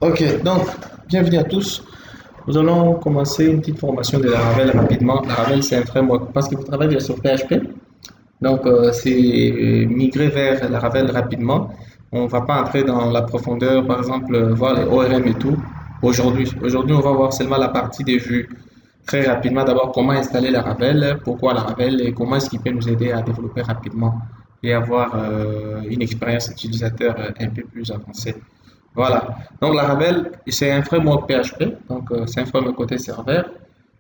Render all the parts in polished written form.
Ok, donc, bienvenue à tous. Nous allons commencer une petite formation de Laravel rapidement. Laravel, c'est un framework parce que vous travaillez sur PHP. Donc, c'est migrer vers Laravel rapidement. On ne va pas entrer dans la profondeur, par exemple, voir les ORM et tout aujourd'hui. Aujourd'hui, on va voir seulement la partie des vues. Très rapidement, d'abord, comment installer Laravel, pourquoi Laravel et comment est-ce qu'il peut nous aider à développer rapidement et avoir une expérience utilisateur un peu plus avancée. Voilà. Donc Laravel, c'est un framework PHP, donc c'est un framework côté serveur.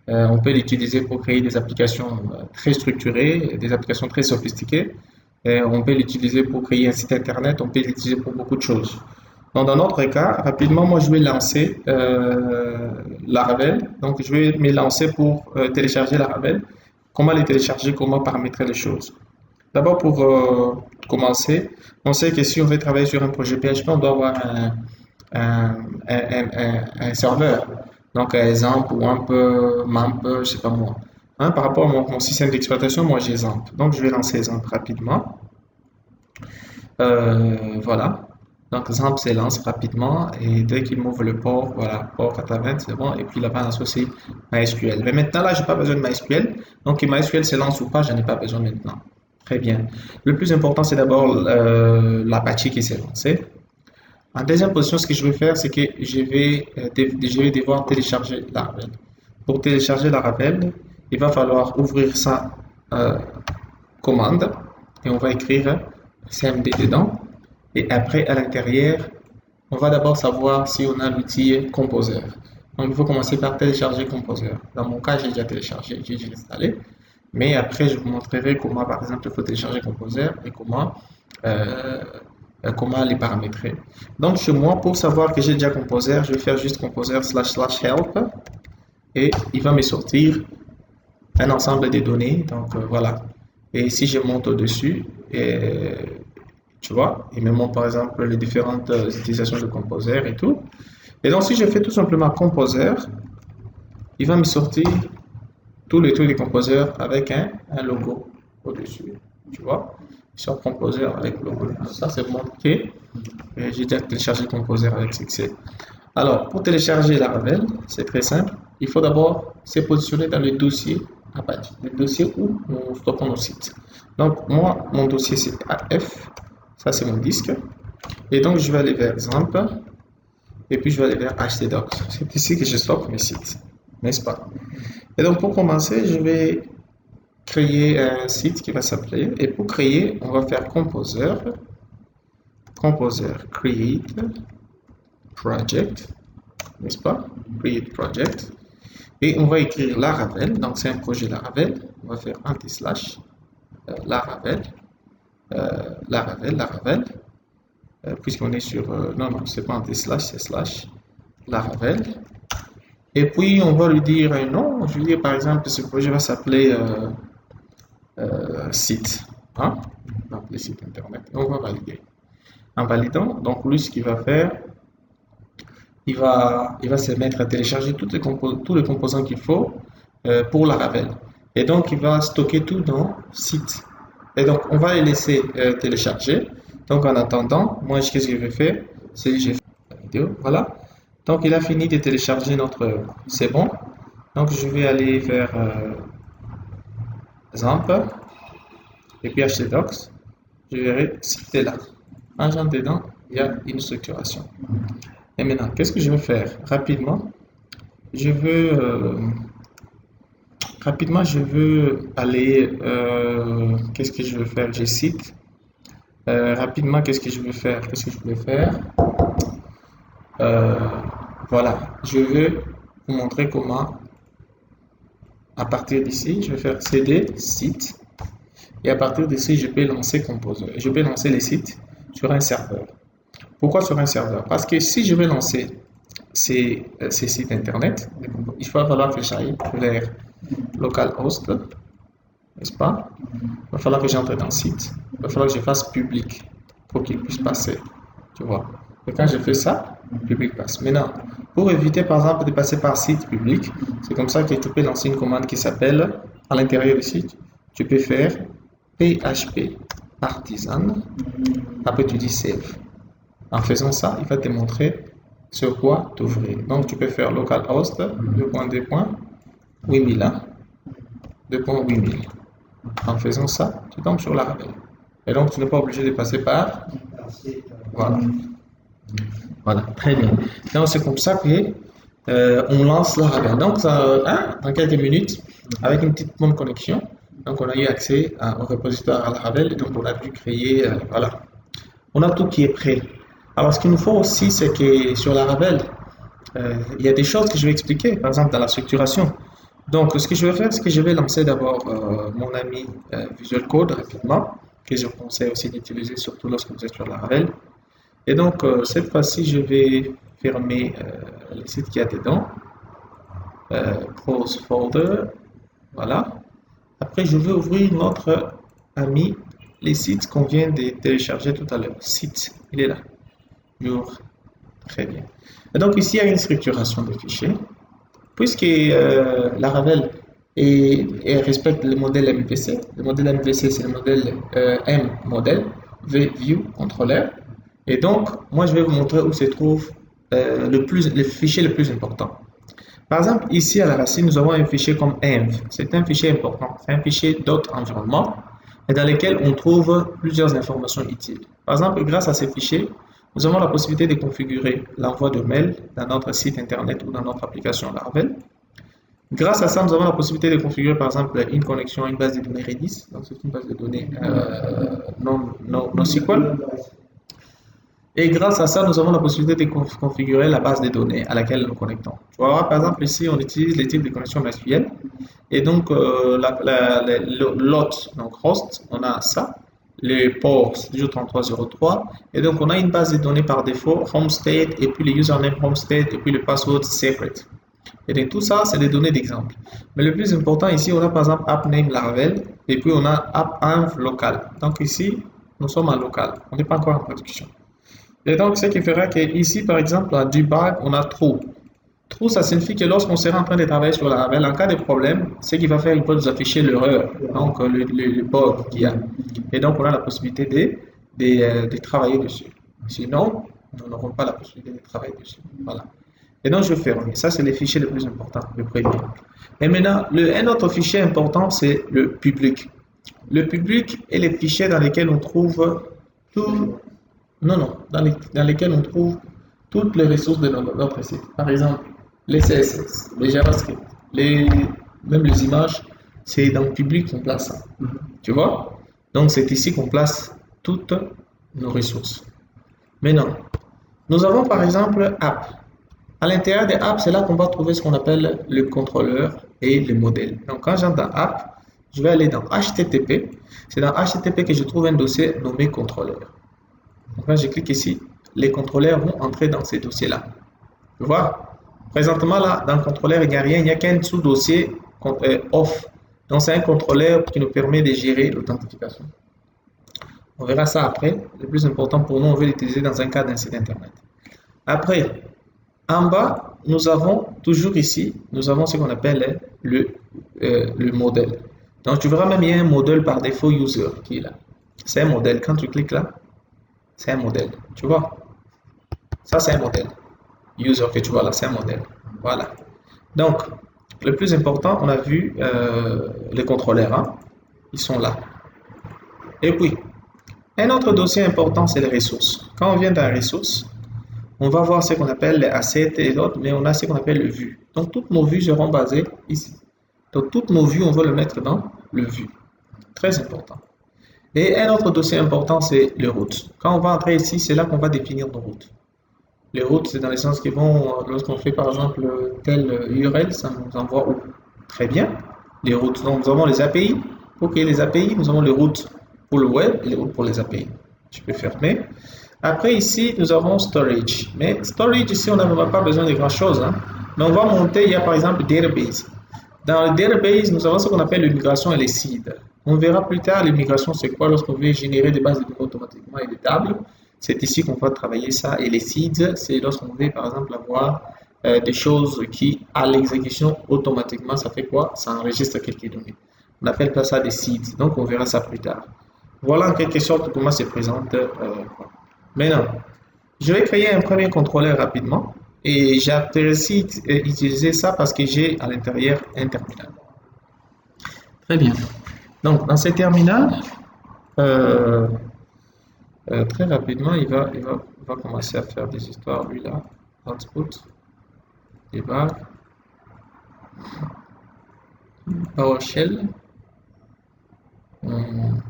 On peut l'utiliser pour créer des applications très structurées, des applications très sophistiquées. On peut l'utiliser pour créer un site internet, on peut l'utiliser pour beaucoup de choses. Donc dans notre cas, rapidement, moi je vais lancer Laravel. Donc je vais me lancer pour télécharger Laravel. Comment les télécharger, comment paramétrer les choses. D'abord pour commencer, on sait que si on veut travailler sur un projet PHP, on doit avoir un serveur. Donc, un exemple ou un peu, MAMP, je sais pas moi. Hein, par rapport à mon système d'exploitation, moi j'ai Zamp. Donc, je vais lancer Zamp rapidement. Voilà. Donc, Zamp se lance rapidement et dès qu'il m'ouvre le port, voilà, port 80, c'est bon. Et puis là-bas, on associe MySQL. Mais maintenant, là, j'ai pas besoin de MySQL. Donc, que MySQL se lance ou pas, j'en ai pas besoin maintenant. Très bien. Le plus important, c'est d'abord l'Apache qui s'est lancé. En deuxième position, ce que je vais faire, c'est que je vais devoir télécharger Laravel. Pour télécharger Laravel, il va falloir ouvrir sa commande et on va écrire cmd dedans. Et après, à l'intérieur, on va d'abord savoir si on a l'outil Composer. Donc, il faut commencer par télécharger Composer. Dans mon cas, j'ai déjà téléchargé, j'ai déjà installé. Mais après, je vous montrerai comment, par exemple, il faut télécharger Composer et euh, comment les paramétrer. Donc, chez moi, pour savoir que j'ai déjà Composer, je vais faire juste Composer / help et il va me sortir un ensemble de données. Donc, voilà. Et si je monte au-dessus, tu vois, il me montre par exemple les différentes utilisations de Composer et tout. Et donc, si je fais tout simplement Composer, il va me sortir tous les trucs de Composer avec un logo au-dessus. Tu vois, sur Composer avec le logo. Ça, c'est mon que j'ai déjà téléchargé Composer avec succès. Alors, pour télécharger Laravel, c'est très simple. Il faut d'abord se positionner dans le dossier Apache, le dossier où nous stockons nos sites. Donc, moi, mon dossier, c'est AF. Ça, c'est mon disque. Et donc, je vais aller vers Xampp. Et puis, je vais aller vers htdocs. C'est ici que je stocke mes sites. N'est-ce pas? Et donc, pour commencer, je vais créer un site qui va s'appeler. Et pour créer, on va faire Composer create project, n'est-ce pas? Create project. Et on va écrire Laravel. Donc, c'est un projet Laravel. On va faire anti-slash Laravel, Laravel. Puisqu'on est sur... non, non, c'est pas anti-slash, c'est slash Laravel. Et puis, on va lui dire un nom. Je vais dire, par exemple, ce projet va s'appeler site. Hein? On va appeler site internet. Et on va valider. En validant, donc lui, ce qu'il va faire, il va se mettre à télécharger tous les composants qu'il faut pour Laravel. Et donc, il va stocker tout dans site. Et donc, on va les laisser télécharger. Donc, en attendant, moi, qu'est-ce que je vais faire? C'est que j'ai fait la vidéo. Voilà. Donc, il a fini de télécharger notre... C'est bon. Donc, je vais aller vers Xampp et puis htdocs. Je verrai si c'est là. En j'entre dedans, il y a une structuration. Et maintenant, qu'est-ce que je vais faire? Rapidement, je veux aller, qu'est-ce que je veux faire? Je cite. Rapidement, qu'est-ce que je veux faire? Qu'est-ce que je voulais faire? Euh, voilà, je veux vous montrer comment, à partir d'ici, je vais faire cd site. Et à partir d'ici, je peux lancer Composer. Je peux lancer les sites sur un serveur. Pourquoi sur un serveur? Parce que si je vais lancer ces sites internet, il va falloir que j'aille vers localhost, n'est-ce pas? Il va falloir que j'entre dans le site. Il va falloir que je fasse public pour qu'il puisse passer. Tu vois? Et quand je fais ça, public passe. Maintenant, pour éviter par exemple de passer par site public, c'est comme ça que tu peux lancer une commande qui s'appelle, à l'intérieur du site, tu peux faire php artisan, après tu dis save. En faisant ça, il va te montrer sur quoi t'ouvrir. Donc, tu peux faire localhost 2.2.8000, 2.8000. En faisant ça, tu tombes sur Laravel. Et donc, tu n'es pas obligé de passer par. Voilà. Voilà, très bien. Donc, c'est comme ça que on lance Laravel. Donc, dans quelques minutes, avec une petite bonne connexion, donc on a eu accès au repositoire à Laravel et donc on a pu créer, voilà. On a tout qui est prêt. Alors, ce qu'il nous faut aussi, c'est que sur Laravel, il y a des choses que je vais expliquer, par exemple dans la structuration. Donc, ce que je vais faire, c'est que je vais lancer d'abord mon ami Visual Code rapidement, que je vous conseille aussi d'utiliser, surtout lorsque vous êtes sur Laravel. Et donc, cette fois-ci, je vais fermer le site qu'il y a dedans. Close folder. Voilà. Après, je vais ouvrir notre ami, les sites qu'on vient de télécharger tout à l'heure. Site, il est là. J'ouvre. Très bien. Et donc, ici, il y a une structuration de fichiers. Puisque Laravel respecte le modèle MVC. Le modèle MVC, c'est le modèle M modèle, V View Controller. Et donc, moi, je vais vous montrer où se trouve le fichier le plus important. Par exemple, ici à la racine, nous avons un fichier comme env. C'est un fichier important. C'est un fichier .environnement et dans lequel on trouve plusieurs informations utiles. Par exemple, grâce à ces fichiers, nous avons la possibilité de configurer l'envoi de mails dans notre site internet ou dans notre application Laravel. Grâce à ça, nous avons la possibilité de configurer par exemple une connexion à une base de données Redis. Donc, c'est une base de données NoSQL. Et grâce à ça, nous avons la possibilité de configurer la base de données à laquelle nous connectons. Tu vas voir, par exemple, ici, on utilise les types de connexion MySQL. Et donc, l'hôte, donc host, on a ça. Les ports, c'est toujours 3303. Et donc, on a une base de données par défaut, home state, et puis le username home state, et puis le password secret. Et donc, tout ça, c'est des données d'exemple. Mais le plus important ici, on a par exemple app name Laravel, et puis on a app env local. Donc ici, nous sommes en local. On n'est pas encore en production. Et donc, ce qui fera que ici, par exemple, en debug, on a true. True, ça signifie que lorsqu'on sera en train de travailler sur Laravel, en cas de problème, ce qu'il va faire, il peut nous afficher l'erreur, donc le bug qu'il y a. Et donc, on a la possibilité de travailler dessus. Sinon, nous n'aurons pas la possibilité de travailler dessus. Voilà. Et donc, je ferme. Ça, c'est les fichiers les plus importants, le premier. Et maintenant, un autre fichier important, c'est le public. Le public est les fichiers dans lesquels on trouve tout. Non, dans lesquels on trouve toutes les ressources de notre site. Par exemple, les CSS, les JavaScript, même les images, c'est dans le public qu'on place ça. Tu vois? Donc, c'est ici qu'on place toutes nos ressources. Maintenant, nous avons par exemple app. À l'intérieur des apps, c'est là qu'on va trouver ce qu'on appelle le contrôleur et le modèle. Donc, quand j'entre dans app, je vais aller dans HTTP. C'est dans HTTP que je trouve un dossier nommé contrôleur. Donc, quand je clique ici, les contrôleurs vont entrer dans ces dossiers-là. Tu vois? Présentement, là, dans le contrôleur, il n'y a rien. Il n'y a qu'un sous-dossier off. Donc, c'est un contrôleur qui nous permet de gérer l'authentification. On verra ça après. Le plus important pour nous, on veut l'utiliser dans un cas d'un site internet. Après, en bas, nous avons toujours ici, nous avons ce qu'on appelle le modèle. Donc, tu verras même il y a un modèle par défaut user qui est là. C'est un modèle. Quand tu cliques là, c'est un modèle. Tu vois? Ça, c'est un modèle. User que tu vois là, c'est un modèle. Voilà. Donc, le plus important, on a vu les contrôleurs. Hein? Ils sont là. Et puis, un autre dossier important, c'est les ressources. Quand on vient dans les ressources, on va voir ce qu'on appelle les assets et l'autre, mais on a ce qu'on appelle le vue. Donc, toutes nos vues seront basées ici. Donc, toutes nos vues, on va le mettre dans le vue. Très important. Et un autre dossier important, c'est les routes. Quand on va entrer ici, c'est là qu'on va définir nos routes. Les routes, c'est dans les sens qui vont, lorsqu'on fait par exemple tel URL, ça nous envoie où? Très bien. Les routes. Donc, nous avons les API. Pour qu'il y ait les API, nous avons les routes pour le web et les routes pour les API. Je peux fermer. Après, ici, nous avons storage. Mais storage, ici, on n'a pas besoin de grand-chose. Hein. Mais on va monter, il y a par exemple database. Dans le database, nous avons ce qu'on appelle l'immigration et les seeds. On verra plus tard l'immigration, c'est quoi lorsqu'on veut générer des bases de données automatiquement et des tables. C'est ici qu'on va travailler ça. Et les seeds, c'est lorsqu'on veut, par exemple, avoir des choses qui, à l'exécution, automatiquement, ça fait quoi? Ça enregistre quelques données. On appelle ça des seeds. Donc, on verra ça plus tard. Voilà en quelque sorte comment se présente. Maintenant, je vais créer un premier contrôleur rapidement. Et j'apprécie utiliser ça parce que j'ai à l'intérieur un terminal. Très bien. Donc, dans ces terminals, euh, très rapidement, il va commencer à faire des histoires. Lui là, output, debug, PowerShell. Hum,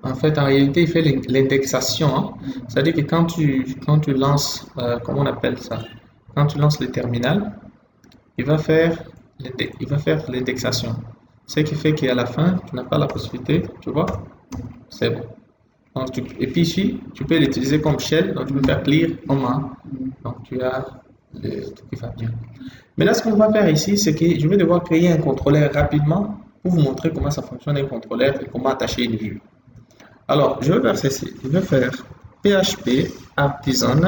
En fait, en réalité, il fait l'indexation, hein. C'est-à-dire que quand tu lances, comment on appelle ça? Quand tu lances le terminal, il va faire l'indexation. Ce qui fait qu'à la fin, tu n'as pas la possibilité, tu vois, c'est bon. Donc, et puis ici, tu peux l'utiliser comme shell, donc tu peux faire clear en main. Donc tu as le truc qui va bien. Mais là, ce qu'on va faire ici, c'est que je vais devoir créer un contrôleur rapidement pour vous montrer comment ça fonctionne un contrôleur et comment attacher une vue. Alors, je vais faire ceci. Je vais faire PHP artisan,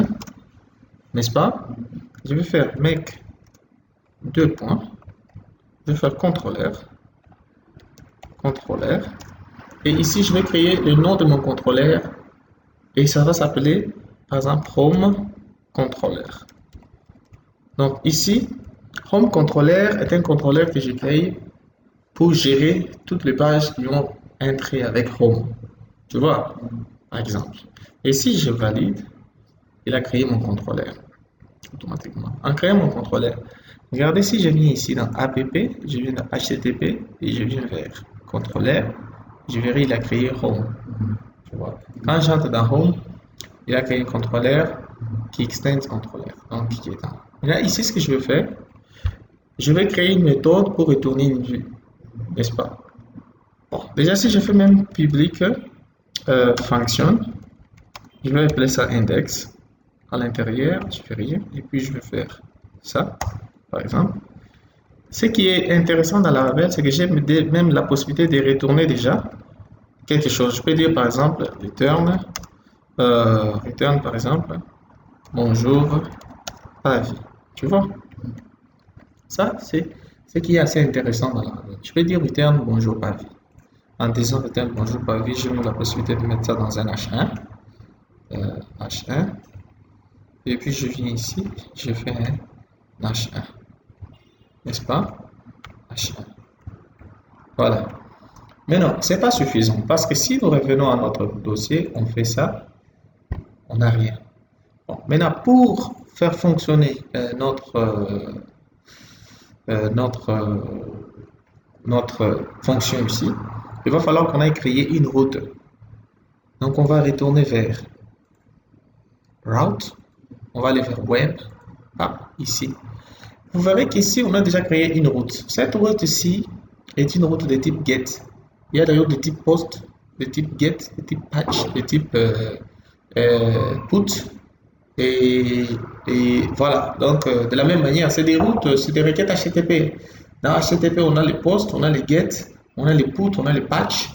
n'est-ce pas? Je vais faire make deux points. Je vais faire contrôleur. Et ici, je vais créer le nom de mon contrôleur. Et ça va s'appeler, par exemple, Home Controller. Donc ici, Home Controller est un contrôleur que j'ai créé pour gérer toutes les pages qui ont un trait avec Home. Tu vois, par exemple. Et si je valide, il a créé mon contrôleur automatiquement. En créant mon contrôleur, regardez si je viens ici dans app, je viens dans http et je viens vers contrôleur, je verrai il a créé Home. Tu vois. Quand j'entre dans Home, il a créé un contrôleur qui extend contrôleur. Donc qui est dans. Là, ici, ce que je vais faire, je vais créer une méthode pour retourner une vue, n'est-ce pas? Bon, déjà, si je fais même public function, je vais appeler ça index. À l'intérieur, je fais rien, et puis je vais faire ça, par exemple. Ce qui est intéressant dans Laravel, c'est que j'ai même la possibilité de retourner déjà quelque chose. Je peux dire par exemple return, par exemple, bonjour, avis. Tu vois? Ça, c'est ce qui est assez intéressant dans Laravel. Je peux dire return, bonjour, avis. En disant return, bonjour, avis, j'ai la possibilité de mettre ça dans un H1. H1. Et puis je viens ici, je fais un H1. N'est-ce pas? H1. Voilà. Mais non, ce n'est pas suffisant parce que si nous revenons à notre dossier, on fait ça, on n'a rien. Bon, maintenant, pour faire fonctionner notre fonction ici, il va falloir qu'on aille créer une route. Donc, on va retourner vers route. On va aller vers web. Ici. Vous verrez qu'ici, on a déjà créé une route. Cette route ici est une route de type get. Il y a des routes de type post, de type get, de type patch, de type put. Et voilà. Donc, de la même manière, c'est des routes, c'est des requêtes HTTP. Dans HTTP, on a les posts, on a les get, on a les put, on a les patch,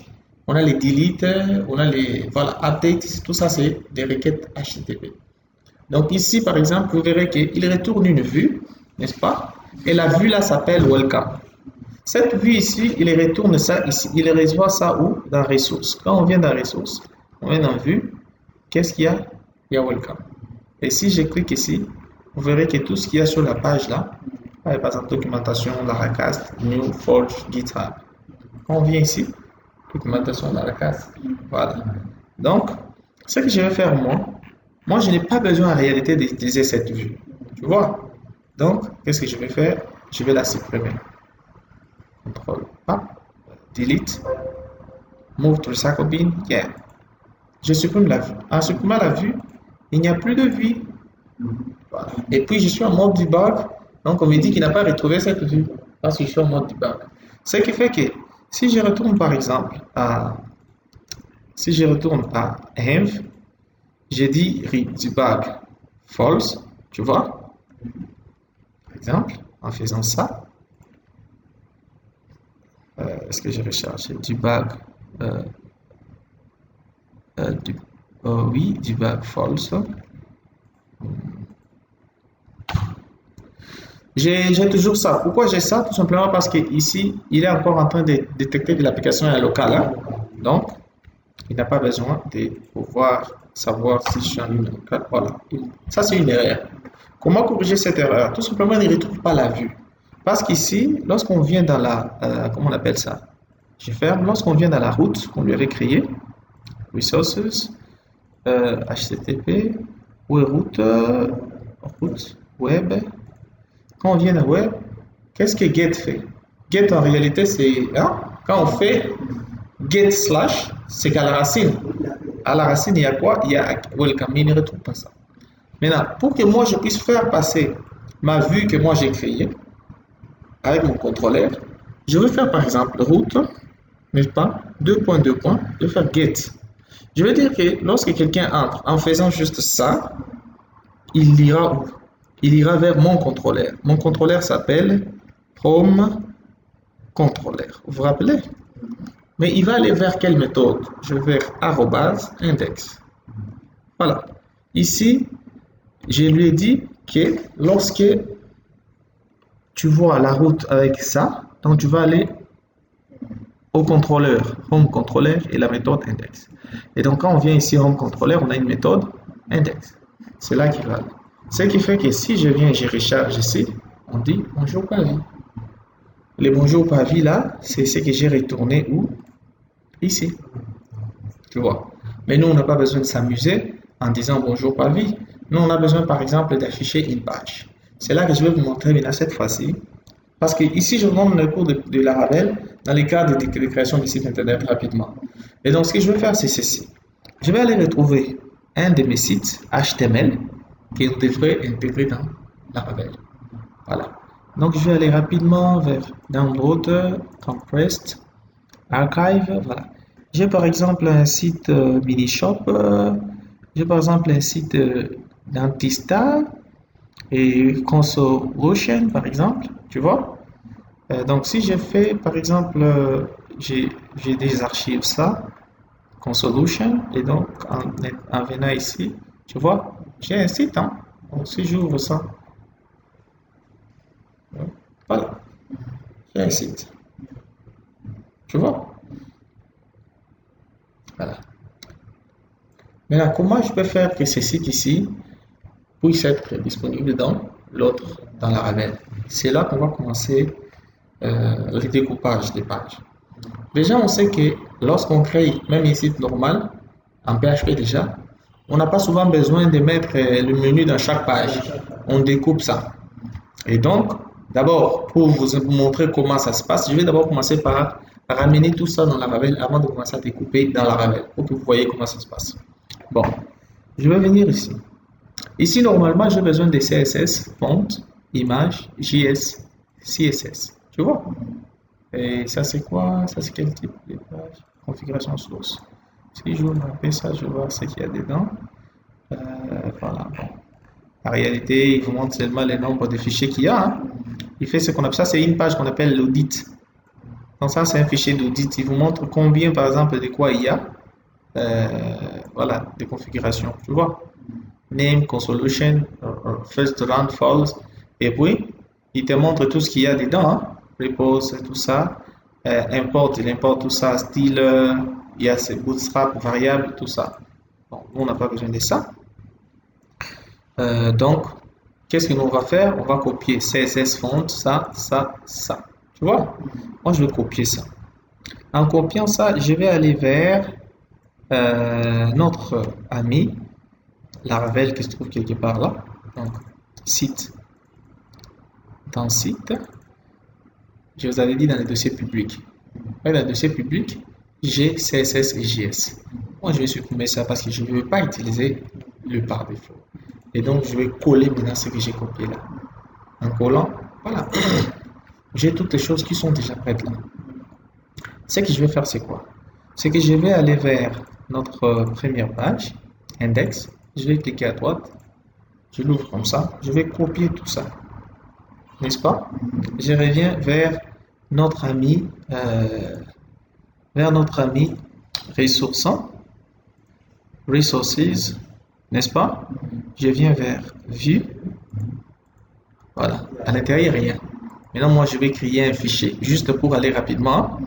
on a les delete, on a les update. Tout ça, c'est des requêtes HTTP. Donc ici, par exemple, vous verrez qu'il retourne une vue, n'est-ce pas? Et la vue là s'appelle welcome. Cette vue ici, il retourne ça ici. Il reçoit ça où? Dans ressources. Quand on vient dans ressources, on vient dans vue, qu'est-ce qu'il y a? Il y a welcome. Et si je clique ici, vous verrez que tout ce qu'il y a sur la page là, par exemple documentation, Laracast, New, Forge, GitHub. Quand on vient ici, documentation, Laracast, voilà. Donc, ce que je vais faire moi, je n'ai pas besoin en réalité d'utiliser cette vue. Tu vois? Donc, qu'est-ce que je vais faire? Je vais la supprimer. Contrôle, delete, move to recycle bin, yeah. Je supprime la vue. En supprimant la vue, il n'y a plus de vue. Voilà. Et puis, je suis en mode debug. Donc, on me dit qu'il n'a pas retrouvé cette vue parce que je suis en mode debug. Ce qui fait que si je retourne par exemple à env, j'ai dit debug false, tu vois, par exemple, en faisant ça, est-ce que je recharge debug, oui, debug false. J'ai toujours ça. Pourquoi j'ai ça? Tout simplement parce que ici, il est encore en train de détecter que l'application est locale. Hein? Donc, Il n'a pas besoin de pouvoir savoir si je suis en ligne 24. Voilà. Ça, c'est une erreur. Comment corriger cette erreur? Tout simplement, il ne retrouve pas la vue. Parce qu'ici, lorsqu'on vient dans la... comment on appelle ça? Je ferme. Lorsqu'on vient dans la route qu'on lui avait créée, Resources, HTTP, ou route, route, web. Quand on vient dans web, qu'est-ce que get fait? Get en réalité, c'est... Hein? Quand on fait get slash, c'est qu'à la racine. À la racine, il y a quoi? Il y a welcome, mais il ne retrouve pas ça. Maintenant, pour que moi je puisse faire passer ma vue que moi j'ai créée avec mon contrôleur, je vais faire par exemple route, n'est-ce pas? 2.2 points, je vais faire get. Je veux dire que lorsque quelqu'un entre en faisant juste ça, il ira où? Il ira vers mon contrôleur. Mon contrôleur s'appelle Home Controller. Vous vous rappelez? Mais il va aller vers quelle méthode? Je vais vers @index. Voilà. Ici, je lui ai dit que lorsque tu vois la route avec ça, donc tu vas aller au contrôleur, Home Controller et la méthode index. Et donc quand on vient ici Home Controller, on a une méthode index. C'est là qu'il va aller. Ce qui fait que si je viens et je recharge ici, on dit bonjour pavé. Le bonjour pavé là, c'est ce que j'ai retourné où? Ici. Tu vois. Mais nous, on n'a pas besoin de s'amuser en disant bonjour pavé. Nous, on a besoin par exemple d'afficher une page. C'est là que je vais vous montrer maintenant cette fois-ci. Parce que ici, je vous montre le cours de Laravel dans les cas de création de sites internet rapidement. Et donc, ce que je vais faire, c'est ceci. Je vais aller retrouver un de mes sites HTML qu'on devrait intégrer dans Laravel. Voilà. Donc, je vais aller rapidement vers Download, Compressed, Archive. Voilà. J'ai par exemple un site Minishop. J'ai par exemple un site Dentista et Consolution, par exemple. Tu vois? Donc, si je fais, par exemple, j'ai des archives ça, Consolution, et donc en venant ici, tu vois, j'ai un site, hein. Donc, si j'ouvre ça, voilà, j'ai un site. Tu vois? Voilà. Maintenant, comment je peux faire que ce site ici puisse être disponible dans l'autre, dans Laravel? C'est là qu'on va commencer le découpage des pages. Déjà, on sait que lorsqu'on crée même un site normal, en PHP déjà, on n'a pas souvent besoin de mettre le menu dans chaque page. On découpe ça. Et donc, d'abord, pour vous montrer comment ça se passe, je vais d'abord commencer par ramener tout ça dans Laravel avant de commencer à découper dans Laravel, pour que vous voyez comment ça se passe. Bon, je vais venir ici. Ici, normalement, j'ai besoin de CSS, font, image, JS, CSS. Tu vois? Et ça, c'est quoi? Ça, c'est quel type de page? Configuration source. Si je vous mets ça, je vais voir ce qu'il y a dedans. Voilà. Bon. En réalité, il vous montre seulement le nombre de fichiers qu'il y a. Hein. Il fait ce qu'on appelle ça, c'est une page qu'on appelle l'audit. Donc ça, c'est un fichier d'audit. Il vous montre combien, par exemple, de quoi il y a. Voilà, de configuration. Tu vois? Name, Consolution, First Round, False. Et puis, il te montre tout ce qu'il y a dedans. Hein. Repose, tout ça. Import, il importe tout ça. Style, il y a ces bootstrap, variables, tout ça. Bon, nous, on n'a pas besoin de ça. Donc, qu'est-ce que nous on va faire? On va copier CSS font, ça, ça, ça. Tu vois? Moi, je vais copier ça. En copiant ça, je vais aller vers notre ami Laravel qui se trouve quelque part là. Donc, site. Dans site, je vous avais dit dans les dossiers publics. Dans le dossier public, j'ai CSS et JS. Moi, je vais supprimer ça parce que je ne veux pas utiliser le par défaut. Et donc, je vais coller maintenant ce que j'ai copié là. En collant, voilà. J'ai toutes les choses qui sont déjà prêtes là. Ce que je vais faire, c'est quoi? C'est que je vais aller vers notre première page, index. Je vais cliquer à droite. Je l'ouvre comme ça. Je vais copier tout ça. N'est-ce pas? Je reviens vers notre ami ressourçant, resources, n'est-ce pas? Je viens vers view. Voilà, à l'intérieur, il y a rien. Maintenant, moi, je vais créer un fichier juste pour aller rapidement.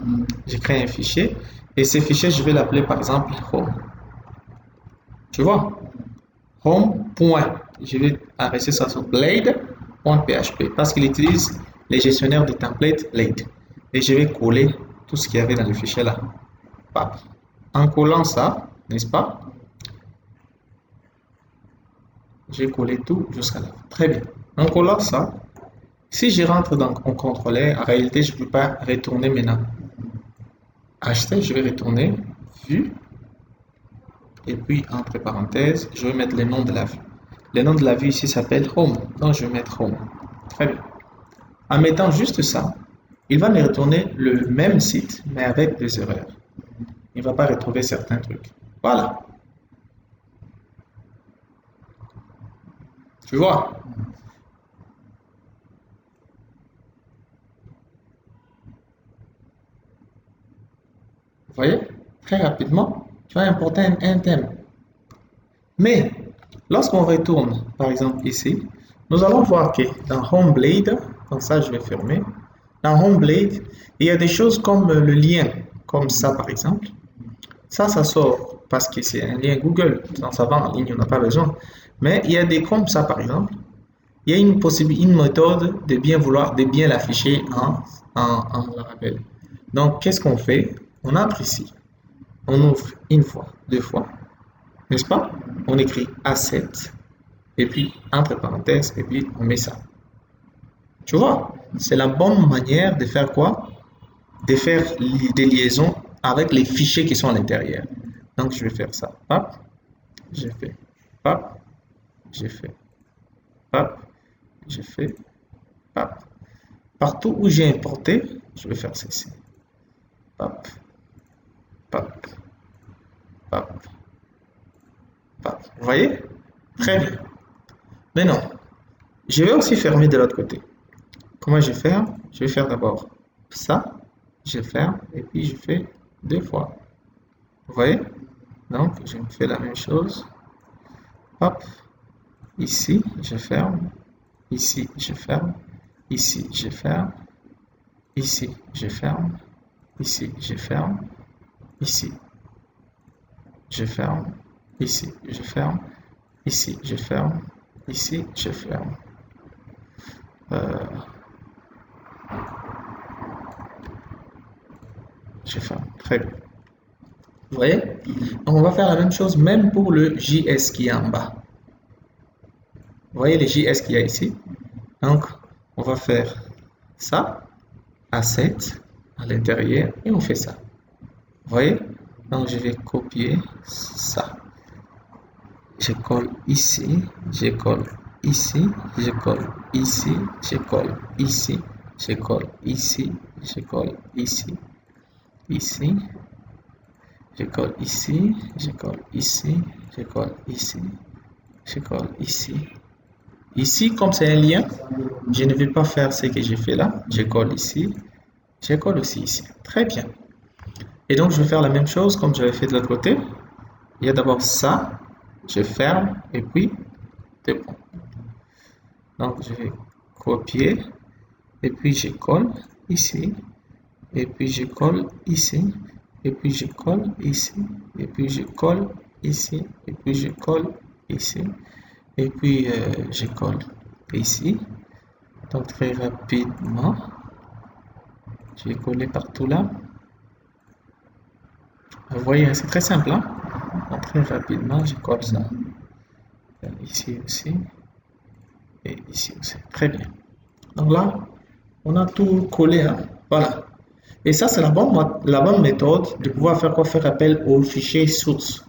Je crée un fichier Et ce fichier, je vais l'appeler par exemple home. Tu vois? Home. Je vais arrêter ça sur blade.php parce qu'il utilise les gestionnaires de templates Blade. Et je vais coller tout ce qu'il y avait dans le fichier là. En collant ça, n'est-ce pas? J'ai collé tout jusqu'à là. Très bien. En collant ça, si je rentre dans mon contrôleur, en réalité, je ne peux pas retourner maintenant. HT, je vais retourner vue. Et puis, entre parenthèses, je vais mettre le nom de la vue. Le nom de la vue ici s'appelle home. Donc, je vais mettre home. Très bien. En mettant juste ça, il va me retourner le même site, mais avec des erreurs. Il ne va pas retrouver certains trucs. Voilà. Tu vois? Vous voyez? Très rapidement, tu vas importer un thème. Mais, lorsqu'on retourne, par exemple ici, nous allons voir que dans HomeBlade, comme ça je vais fermer, dans HomeBlade, il y a des choses comme le lien, comme ça par exemple. Ça sort parce que c'est un lien Google, dans ça va en ligne, on n'a pas besoin. Mais il y a des comme ça par exemple. Il y a une méthode de bien l'afficher en Laravel. Donc, qu'est-ce qu'on fait? On entre ici, on ouvre une fois, deux fois, n'est-ce pas? On écrit A7, et puis entre parenthèses, et puis on met ça. Tu vois, c'est la bonne manière de faire quoi? De faire des liaisons avec les fichiers qui sont à l'intérieur. Donc, je vais faire ça. Hop, j'ai fait. Hop, j'ai fait. Hop, j'ai fait. Hop. Partout où j'ai importé, je vais faire ceci. Hop, hop, hop, hop. Vous voyez? Très bien. Maintenant, je vais aussi fermer de l'autre côté. Comment je vais faire? Je vais faire d'abord ça, je ferme et puis je fais deux fois. Vous voyez? Donc, je fais la même chose. Hop, ici, je ferme. Ici, je ferme. Ici, je ferme. Ici, je ferme. Ici, je ferme. Ici, je ferme. Ici, je ferme. Ici, je ferme. Ici, je ferme. Je ferme. Très bien. Vous voyez? Donc, on va faire la même chose même pour le JS qui est en bas. Vous voyez les JS qu'il y a ici? Donc, on va faire ça, A7 à l'intérieur, et on fait ça. Vous voyez? Donc, je vais copier ça. Je colle ici, je colle ici, je colle ici, je colle ici, je colle ici, je colle ici, ici, je colle ici, je colle ici, je colle ici, je colle ici. Ici, comme c'est un lien, je ne vais pas faire ce que j'ai fait là. Je colle ici, je colle aussi ici. Très bien. Et donc, je vais faire la même chose comme j'avais fait de l'autre côté. Il y a d'abord ça, je ferme et puis deux points. Donc, je vais copier et puis je colle ici et puis je colle ici et puis je colle ici et puis je colle ici et puis je colle ici et puis je colle ici. Donc, très rapidement, je vais coller partout là. Vous voyez, c'est très simple, hein? Donc, très rapidement, je colle ça. Ici aussi. Et ici aussi. Très bien. Donc là, on a tout collé, hein? Voilà. Et ça, c'est la bonne méthode de pouvoir faire quoi? Faire appel au fichier source.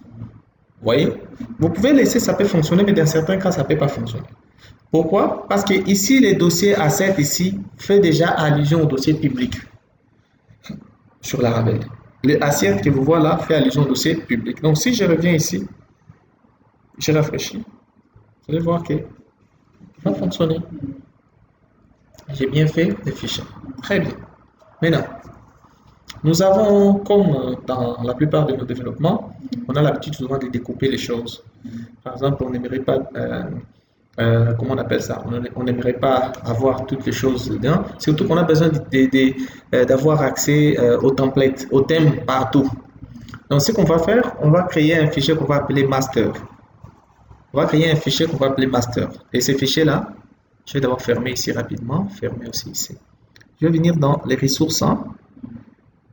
Vous voyez? Vous pouvez laisser, ça peut fonctionner, mais dans certains cas, ça ne peut pas fonctionner. Pourquoi? Parce que ici, les dossiers A7 ici fait déjà allusion au dossier public sur Laravel. Le A7 que vous voyez là fait allusion au dossier public. Donc, si je reviens ici, je rafraîchis, vous allez voir que ça va fonctionner. J'ai bien fait le fichier. Très bien. Maintenant, nous avons, comme dans la plupart de nos développements, on a l'habitude souvent de découper les choses. Par exemple, on n'aimerait pas, comment on appelle ça? On n'aimerait pas avoir toutes les choses dedans. Surtout qu'on a besoin d'avoir accès aux templates, aux thèmes partout. Donc, ce qu'on va faire, on va créer un fichier qu'on va appeler master. On va créer un fichier qu'on va appeler master. Et ce fichier-là, je vais d'abord fermer ici rapidement, fermer aussi ici. Je vais venir dans les ressources,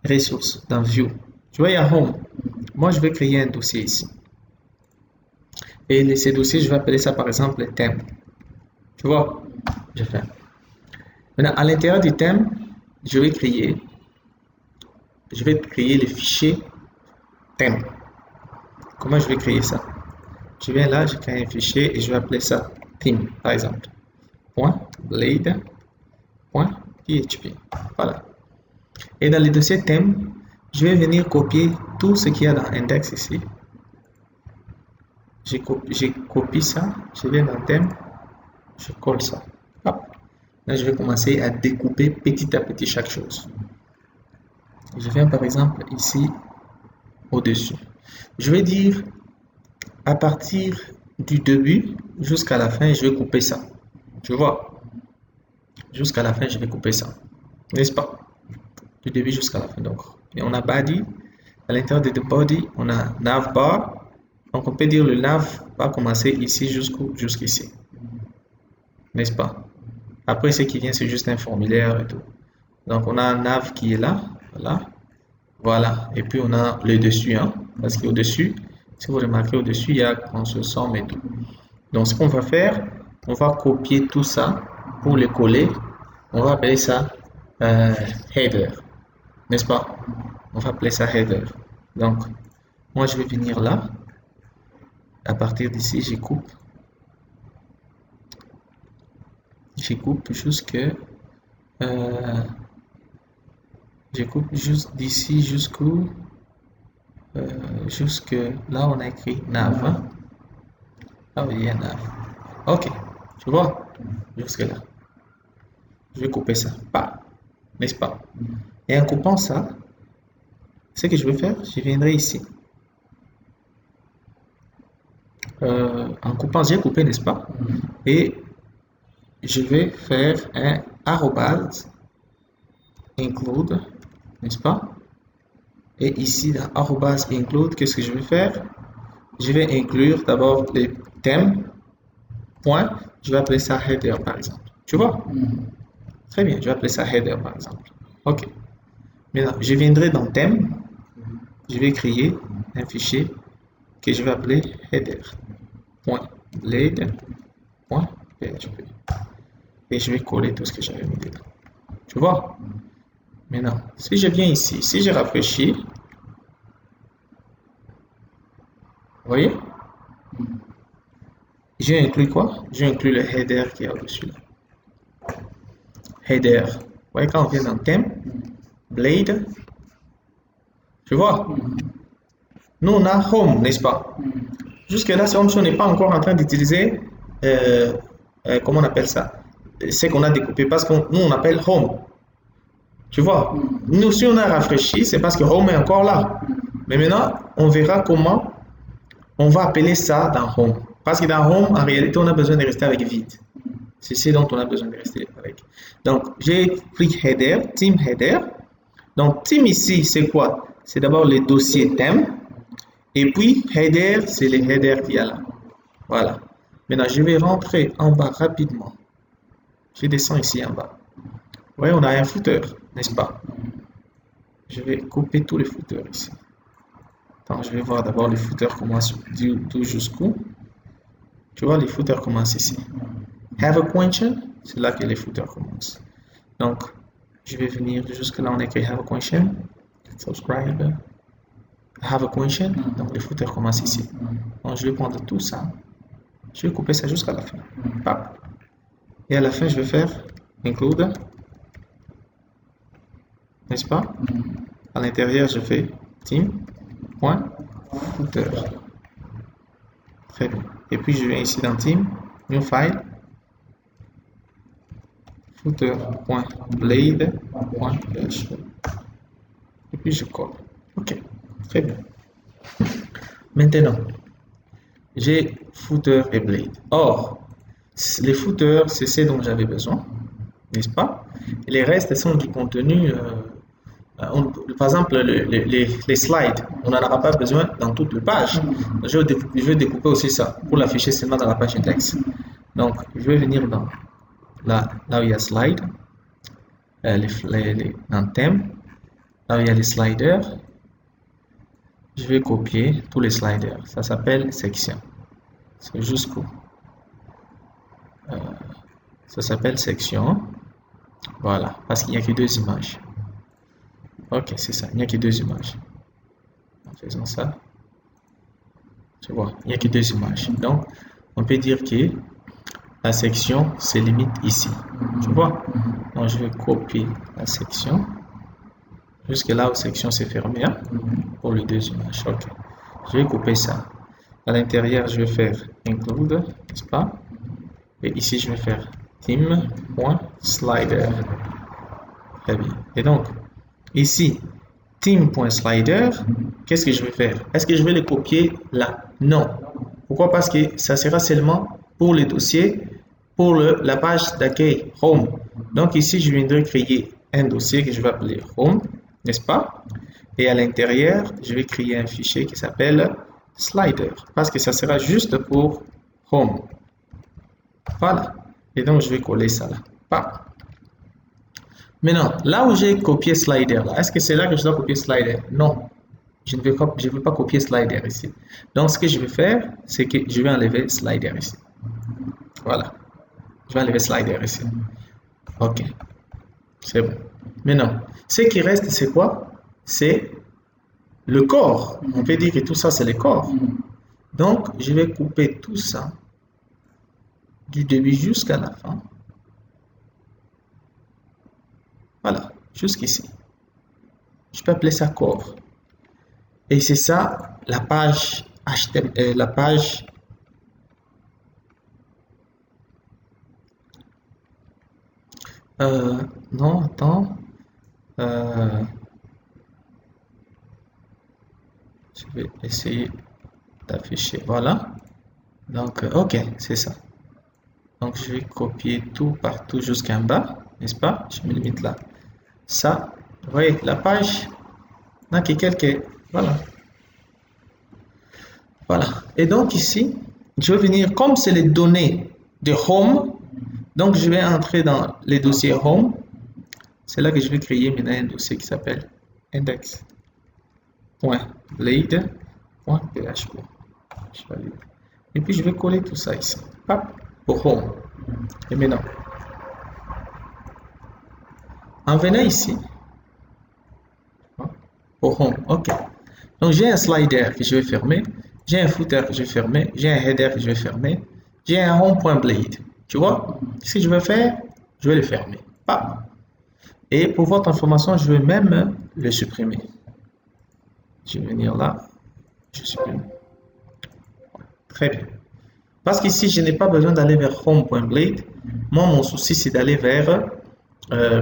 ressources, dans View. Je vais à Home. Moi, je vais créer un dossier ici. Et ces dossiers, je vais appeler ça par exemple thème. Tu vois, je fais. Maintenant, à l'intérieur du thème, je vais créer le fichier thème. Comment je vais créer ça? Je viens là, je crée un fichier et je vais appeler ça theme, par exemple. .blade.php. Voilà. Et dans le dossier thème, je vais venir copier tout ce qu'il y a dans index ici. J'ai copié ça, je viens dans thème, je colle ça. Hop. Là, je vais commencer à découper petit à petit chaque chose. Je viens par exemple ici au-dessus. Je vais dire à partir du début jusqu'à la fin, je vais couper ça. Tu vois? Jusqu'à la fin, je vais couper ça. N'est-ce pas? Du début jusqu'à la fin. Donc, et on a body. À l'intérieur de body, on a navbar. Donc, on peut dire le nav va commencer ici jusqu'ici. N'est-ce pas? Après, ce qui vient, c'est juste un formulaire et tout. Donc, on a un nav qui est là. Voilà. Voilà. Et puis, on a le dessus. Hein, parce qu'au-dessus, si vous remarquez, au-dessus, il y a console et tout. Donc, ce qu'on va faire, on va copier tout ça pour le coller. On va appeler ça header. N'est-ce pas? On va appeler ça header. Donc, moi, je vais venir là. À partir d'ici, je coupe jusque je coupe juste d'ici jusqu'où jusque là on a écrit nav. Hein? Ah oui, il y a nav. Ok, tu vois, jusque là. Je vais couper ça. Pas, n'est-ce pas? Et en coupant ça, ce que je vais faire, je viendrai ici. En coupant, j'ai coupé, n'est-ce pas? Et je vais faire un arrobase include, n'est-ce pas? Et ici, dans arrobase include, qu'est-ce que je vais faire? Je vais inclure d'abord les thèmes, point, je vais appeler ça header par exemple. Tu vois? Très bien, je vais appeler ça header par exemple. Ok. Maintenant, je viendrai dans thème, je vais créer un fichier que je vais appeler header.blade.php. Et je vais coller tout ce que j'avais mis dedans. Tu vois? Maintenant, si je viens ici, si je rafraîchis, vous voyez? J'ai inclus quoi? J'ai inclus le header qui est au-dessus là. Header. Vous voyez, quand on vient dans thème, blade, tu vois? Nous, on a home, n'est-ce pas? Jusque-là, si on n'est pas encore en train d'utiliser, comment on appelle ça? C'est qu'on a découpé, parce que nous, on appelle home. Tu vois? Nous, si on a rafraîchi, c'est parce que home est encore là. Mais maintenant, on verra comment on va appeler ça dans home. Parce que dans home, en réalité, on a besoin de rester avec vide. C'est ce dont on a besoin de rester avec. Donc, j'ai pris header, team header. Donc, team ici, c'est quoi? C'est d'abord les dossiers thème. Et puis, header, c'est les headers qu'il y a là. Voilà. Maintenant, je vais rentrer en bas rapidement. Je descends ici en bas. Vous voyez, on a un footer, n'est-ce pas? Je vais couper tous les footers ici. Attends, je vais voir d'abord les footers commencent d'où jusqu'où. Tu vois, les footers commencent ici. Have a question, c'est là que les footers commencent. Donc, je vais venir jusque là, on écrit have a question. Subscribe. Have a question. Donc, les footers commencent ici. Donc, je vais prendre tout ça. Je vais couper ça jusqu'à la fin. Pap. Et à la fin, je vais faire include. N'est-ce pas? À l'intérieur, je fais team.footer. Très bien. Et puis, je viens ici dans team, new file, footer.blade.php. Et puis, je colle. OK. Très bien. Maintenant, j'ai footer et blade. Or, les footers, c'est ce dont j'avais besoin, n'est-ce pas? Et les restes sont du contenu Par exemple, les slides, on n'en aura pas besoin dans toute la page. Je vais découper aussi ça pour l'afficher seulement dans la page index. Donc, je vais venir là où il y a slide, dans thème, là où il y a les sliders. Je vais copier tous les sliders. Ça s'appelle section. C'est jusqu'où ça s'appelle section. Voilà, parce qu'il n'y a que deux images. Ok, c'est ça, il n'y a que deux images. En faisant ça, tu vois, il n'y a que deux images. Donc, on peut dire que la section se limite ici. Tu vois? Donc, je vais copier la section jusque là où section s'est fermée, hein, pour les deux images. Ok, je vais couper ça. À l'intérieur, je vais faire include, n'est-ce pas? Et ici, je vais faire theme.slider. Très bien. Et donc, ici, theme.slider, qu'est-ce que je vais faire? Est-ce que je vais le copier là? Non. Pourquoi? Parce que ça sera seulement pour les dossiers, pour la page d'accueil Home. Donc ici, je viendrai créer un dossier que je vais appeler Home, n'est-ce pas? Et à l'intérieur, je vais créer un fichier qui s'appelle Slider, parce que ça sera juste pour Home. Voilà. Et donc, je vais coller ça là. Pas. Maintenant, là où j'ai copié Slider, est-ce que c'est là que je dois copier Slider? Non. Je ne veux pas copier Slider ici. Donc, ce que je vais faire, c'est que je vais enlever Slider ici. Voilà. Je vais enlever Slider ici. OK. C'est bon. Maintenant, ce qui reste, c'est quoi? C'est le corps. On peut dire que tout ça, c'est le corps. Donc, je vais couper tout ça du début jusqu'à la fin. Voilà, jusqu'ici. Je peux appeler ça corps. Et c'est ça, la page HTML, la page non, attends. Je vais essayer d'afficher. Voilà. Donc, OK, c'est ça. Donc, je vais copier tout partout jusqu'en bas, n'est-ce pas? Je me limite là. Ça, vous voyez, la page n'a que quelques... Voilà. Voilà. Et donc, ici, je vais venir, comme c'est les données de Home, donc je vais entrer dans les dossiers Home. C'est là que je vais créer maintenant un dossier qui s'appelle index.blade.php. Et puis je vais coller tout ça ici. Hop, pour Home. Et maintenant, en venant ici, pour Home, OK. Donc j'ai un slider que je vais fermer, j'ai un footer que je vais fermer, j'ai un header que je vais fermer, j'ai un home.blade. Tu vois, ce que je vais faire, je vais le fermer. Hop. Et pour votre information, je vais même le supprimer. Je vais venir là, je supprime. Très bien. Parce qu'ici, je n'ai pas besoin d'aller vers home.blade. Moi, mon souci, c'est d'aller vers,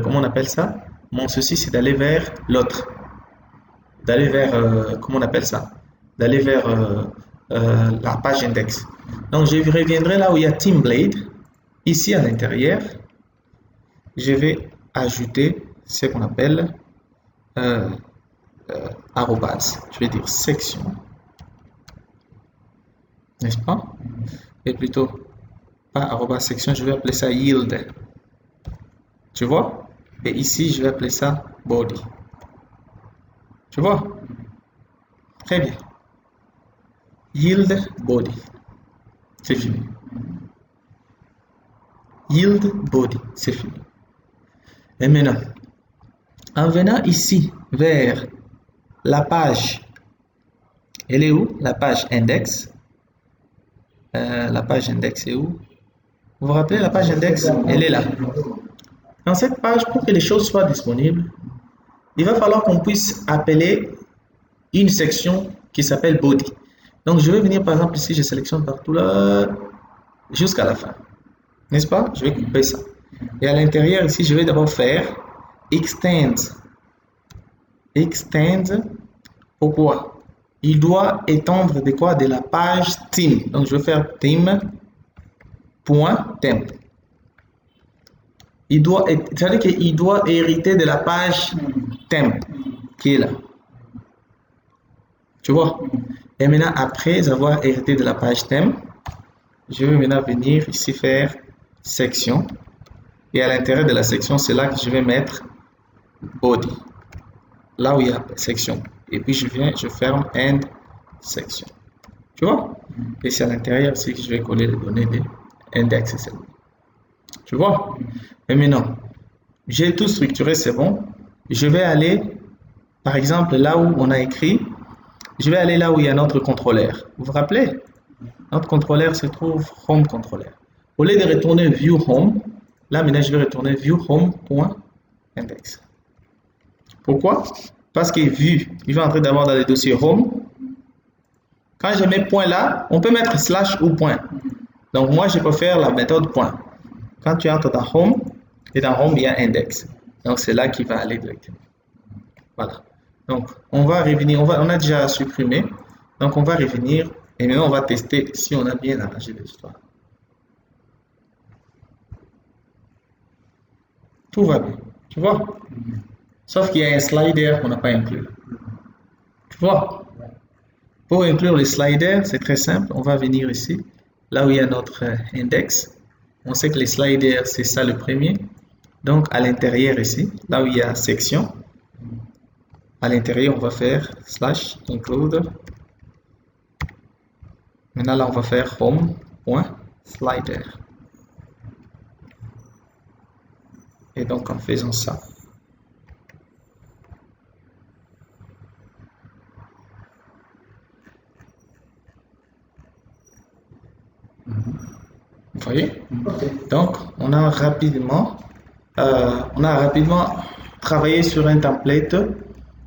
comment on appelle ça? Mon souci, c'est d'aller vers l'autre. D'aller vers, comment on appelle ça? D'aller vers la page index. Donc, je reviendrai là où il y a ThemeBlade. Ici, à l'intérieur, je vais ajouter ce qu'on appelle arrobase. Je vais dire section. N'est-ce pas? Et plutôt, pas arrobase section, je vais appeler ça yield. Tu vois? Et ici, je vais appeler ça body. Tu vois? Très bien. Yield body. C'est fini. Yield body. C'est fini. Et maintenant, en venant ici vers la page, elle est où? La page index. La page index est où? Vous vous rappelez, la page index, elle est là. Dans cette page, pour que les choses soient disponibles, il va falloir qu'on puisse appeler une section qui s'appelle body. Donc, je vais venir, par exemple, ici, je sélectionne partout là, jusqu'à la fin. N'est-ce pas? Je vais couper ça. Et à l'intérieur, ici, je vais d'abord faire extend. Extend, pourquoi? Il doit étendre de quoi? De la page theme. Donc, je vais faire theme.temp. c'est-à-dire qu'il doit hériter de la page thème qui est là. Tu vois? Et maintenant, après avoir hérité de la page thème, je vais maintenant venir ici faire section. Et à l'intérieur de la section, c'est là que je vais mettre body. Là où il y a section. Et puis je ferme end section. Tu vois? Et c'est à l'intérieur ici que je vais coller les données de index. Tu vois? Et maintenant, j'ai tout structuré, c'est bon. Je vais aller, par exemple, là où on a écrit, je vais aller là où il y a notre contrôleur. Vous vous rappelez? Notre contrôleur se trouve home contrôleur. Au lieu de retourner view home, là maintenant je vais retourner view home.index. Pourquoi? Parce que view, il va entrer d'abord dans le dossier home. Quand je mets point là, on peut mettre slash ou point. Donc moi je peux faire la méthode point. Quand tu entres dans home, et dans home il y a index. Donc c'est là qu'il va aller directement. Voilà. Donc on va revenir, on a déjà supprimé. Donc on va revenir et maintenant on va tester si on a bien arrangé l'histoire. Tout va bien. Tu vois? Sauf qu'il y a un slider qu'on n'a pas inclus. Tu vois? Pour inclure les sliders, c'est très simple. On va venir ici, là où il y a notre index. On sait que les sliders, c'est ça le premier. Donc, à l'intérieur ici, là où il y a section, à l'intérieur, on va faire slash include. Maintenant, là, on va faire home.slider. Et donc, en faisant ça, vous voyez? Donc, on a rapidement travaillé sur un template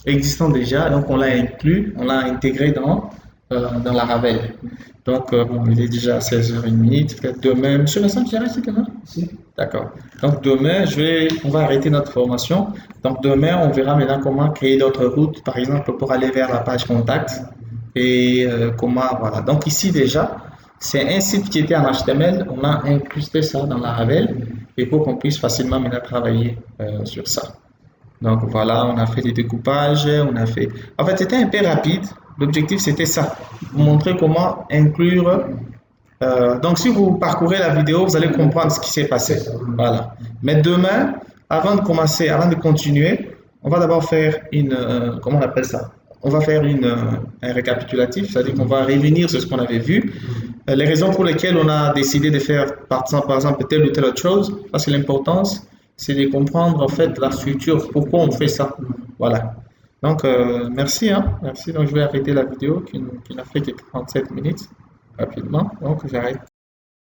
existant déjà. Donc, on l'a inclus, on l'a intégré dans la Ravel. Donc, bon, il est déjà 16h30. Peut-être demain, monsieur Vincent, tu arrêtes demain? Si. D'accord. Donc, demain, on va arrêter notre formation. Donc, demain, on verra maintenant comment créer d'autres routes, par exemple, pour aller vers la page contact. Et comment, voilà. Donc, ici, déjà, c'est un site qui était en HTML. On a incrusté ça dans la Ravel et pour qu'on puisse facilement maintenant travailler sur ça. Donc voilà, on a fait des découpages, on a fait... En fait, c'était un peu rapide. L'objectif, c'était ça. Vous montrer comment inclure... donc si vous parcourez la vidéo, vous allez comprendre ce qui s'est passé. Voilà. Mais demain, avant de commencer, avant de continuer, on va d'abord faire une... comment on appelle ça? On va faire un récapitulatif, c'est-à-dire qu'on va revenir sur ce qu'on avait vu. Les raisons pour lesquelles on a décidé de faire, par exemple, telle ou telle autre chose, parce que l'importance, c'est de comprendre en fait la structure, pourquoi on fait ça. Voilà. Donc, merci. Merci. Donc, je vais arrêter la vidéo qui n'a fait que 37 minutes rapidement. Donc, j'arrête.